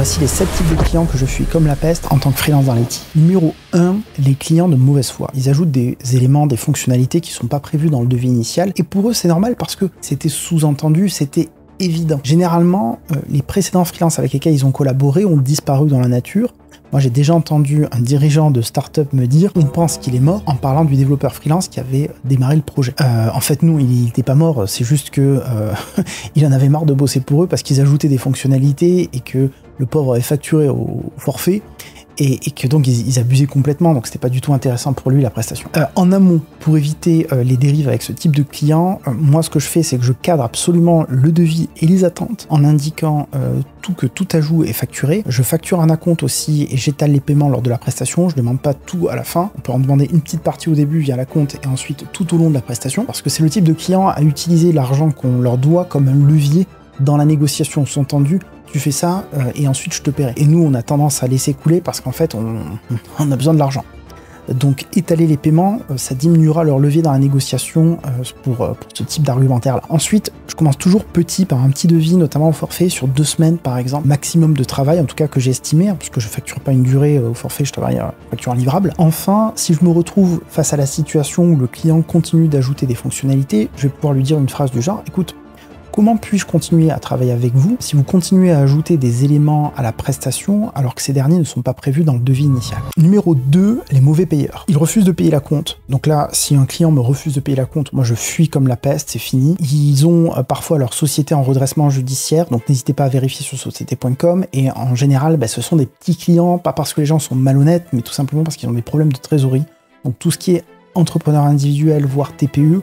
Voici les 7 types de clients que je fuis comme la peste en tant que freelance dans l'IT. Numéro 1, les clients de mauvaise foi. Ils ajoutent des éléments, des fonctionnalités qui ne sont pas prévus dans le devis initial. Et pour eux, c'est normal parce que c'était sous-entendu, c'était évident. Généralement, les précédents freelances avec lesquels ils ont collaboré ont disparu dans la nature. Moi, j'ai déjà entendu un dirigeant de start-up me dire « on pense qu'il est mort » en parlant du développeur freelance qui avait démarré le projet. En fait, non, il n'était pas mort, c'est juste que il en avait marre de bosser pour eux parce qu'ils ajoutaient des fonctionnalités et que le pauvre avait facturé au forfait et que donc ils abusaient complètement, donc c'était pas du tout intéressant pour lui la prestation. En amont, pour éviter les dérives avec ce type de client, moi ce que je fais c'est que je cadre absolument le devis et les attentes en indiquant que tout ajout est facturé. Je facture un acompte aussi et j'étale les paiements lors de la prestation, je demande pas tout à la fin, on peut en demander une petite partie au début via l'acompte et ensuite tout au long de la prestation, parce que c'est le type de client à utiliser l'argent qu'on leur doit comme un levier dans la négociation, sous-entendu, tu fais ça et ensuite je te paierai. Et nous, on a tendance à laisser couler parce qu'en fait, on a besoin de l'argent. Donc, étaler les paiements, ça diminuera leur levier dans la négociation pour ce type d'argumentaire-là. Ensuite, je commence toujours petit par un petit devis, notamment au forfait, sur 2 semaines par exemple, maximum de travail, en tout cas que j'ai estimé, hein, puisque je facture pas une durée au forfait, je travaille facture un livrable. Enfin, si je me retrouve face à la situation où le client continue d'ajouter des fonctionnalités, je vais pouvoir lui dire une phrase du genre, écoute, comment puis-je continuer à travailler avec vous si vous continuez à ajouter des éléments à la prestation alors que ces derniers ne sont pas prévus dans le devis initial? Numéro 2, les mauvais payeurs. Ils refusent de payer la compte. Donc là, si un client me refuse de payer la compte, moi je fuis comme la peste, c'est fini. Ils ont parfois leur société en redressement judiciaire, donc n'hésitez pas à vérifier sur société.com. Et en général, ce sont des petits clients, pas parce que les gens sont malhonnêtes, mais tout simplement parce qu'ils ont des problèmes de trésorerie. Donc tout ce qui est entrepreneur individuel, voire TPE,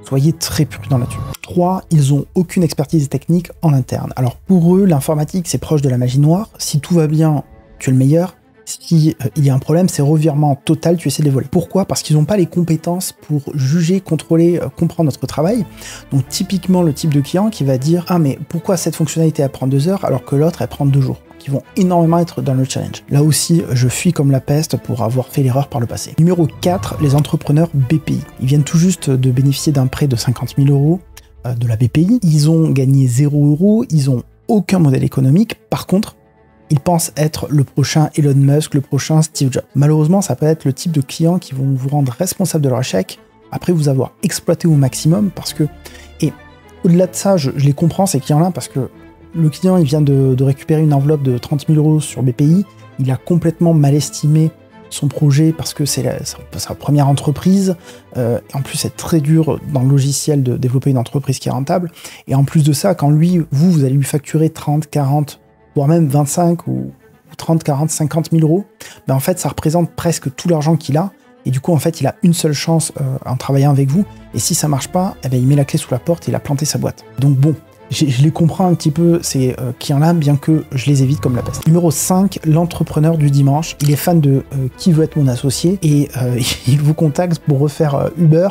soyez très prudents là-dessus. 3, ils n'ont aucune expertise technique en interne. Alors pour eux, l'informatique, c'est proche de la magie noire. Si tout va bien, tu es le meilleur. Si il y a un problème, c'est revirement total, tu essaies de les voler. Pourquoi? Parce qu'ils n'ont pas les compétences pour juger, contrôler, comprendre notre travail. Donc typiquement le type de client qui va dire « Ah mais pourquoi cette fonctionnalité elle prend 2 heures alors que l'autre elle prend 2 jours ?» Qui vont énormément être dans le challenge. Là aussi, je fuis comme la peste pour avoir fait l'erreur par le passé. Numéro 4, les entrepreneurs BPI. Ils viennent tout juste de bénéficier d'un prêt de 50 000 € de la BPI. Ils ont gagné 0 €, ils ont aucun modèle économique. Par contre, ils pensent être le prochain Elon Musk, le prochain Steve Jobs. Malheureusement, ça peut être le type de clients qui vont vous rendre responsable de leur échec après vous avoir exploité au maximum parce que... Et au-delà de ça, je les comprends ces clients-là parce que le client, il vient de récupérer une enveloppe de 30 000 € sur BPI. Il a complètement mal estimé son projet parce que c'est sa première entreprise. En plus, c'est très dur dans le logiciel de développer une entreprise qui est rentable. Et en plus de ça, quand lui, vous allez lui facturer 30, 40, voire même 25 ou 30, 40, 50 000 €, en fait, ça représente presque tout l'argent qu'il a. Et du coup, en fait, il a une seule chance en travaillant avec vous. Et si ça marche pas, il met la clé sous la porte et il a planté sa boîte. Donc bon, je les comprends un petit peu, ces clients-là, bien que je les évite comme la peste. Numéro 5, l'entrepreneur du dimanche. Il est fan de qui veut être mon associé et il vous contacte pour refaire Uber.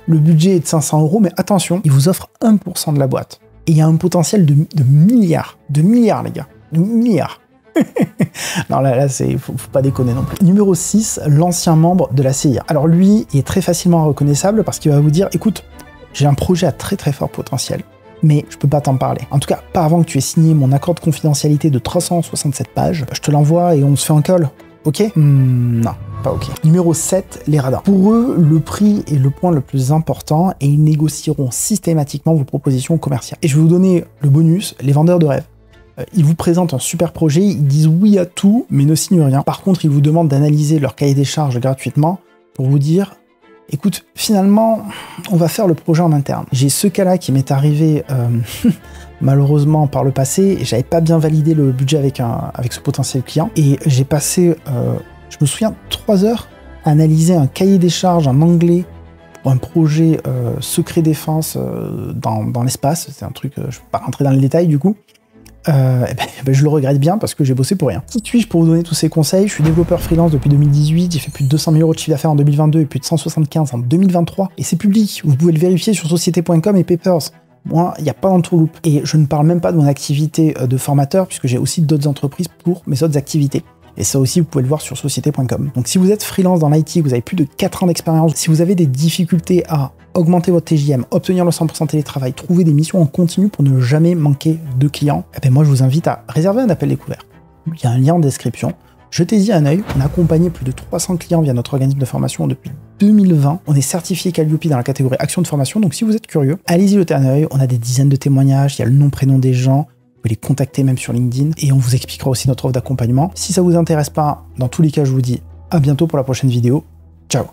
Le budget est de 500 €, mais attention, il vous offre 1% de la boîte. Et il y a un potentiel de milliards. De milliards, les gars. De milliards. Non, là faut pas déconner non plus. Numéro 6, l'ancien membre de la CIA. Alors lui, il est très facilement reconnaissable parce qu'il va vous dire, écoute, j'ai un projet à très très fort potentiel, mais je peux pas t'en parler. En tout cas, pas avant que tu aies signé mon accord de confidentialité de 367 pages. Je te l'envoie et on se fait un call. Ok? Non, pas ok. Numéro 7, les radars. Pour eux, le prix est le point le plus important et ils négocieront systématiquement vos propositions commerciales. Et je vais vous donner le bonus, les vendeurs de rêve. Ils vous présentent un super projet, ils disent oui à tout, mais ne signent rien. Par contre, ils vous demandent d'analyser leur cahier des charges gratuitement pour vous dire « Écoute, finalement, on va faire le projet en interne. » J'ai ce cas-là qui m'est arrivé malheureusement par le passé, et j'avais pas bien validé le budget avec ce potentiel client, et j'ai passé, je me souviens, 3 heures à analyser un cahier des charges en anglais pour un projet secret défense dans l'espace. C'est un truc, je ne vais pas rentrer dans les détails du coup. Je le regrette bien parce que j'ai bossé pour rien. Qui suis-je pour vous donner tous ces conseils? Je suis développeur freelance depuis 2018, j'ai fait plus de 200 000 € de chiffre d'affaires en 2022 et plus de 175 en 2023. Et c'est public, vous pouvez le vérifier sur société.com et Papers. Moi, il n'y a pas d'entourloupe. Et je ne parle même pas de mon activité de formateur puisque j'ai aussi d'autres entreprises pour mes autres activités. Et ça aussi, vous pouvez le voir sur société.com. Donc si vous êtes freelance dans l'IT, vous avez plus de 4 ans d'expérience, si vous avez des difficultés à augmenter votre TJM, obtenir le 100% télétravail, trouver des missions en continu pour ne jamais manquer de clients, moi je vous invite à réserver un appel découvert. il y a un lien en description. Jetez-y un œil. On a accompagné plus de 300 clients via notre organisme de formation depuis 2020. On est certifié Calliope dans la catégorie action de formation. Donc si vous êtes curieux, allez-y jeter un œil. On a des dizaines de témoignages. Il y a le nom, prénom des gens. Vous pouvez les contacter même sur LinkedIn. Et on vous expliquera aussi notre offre d'accompagnement. Si ça vous intéresse pas, dans tous les cas, je vous dis à bientôt pour la prochaine vidéo. Ciao!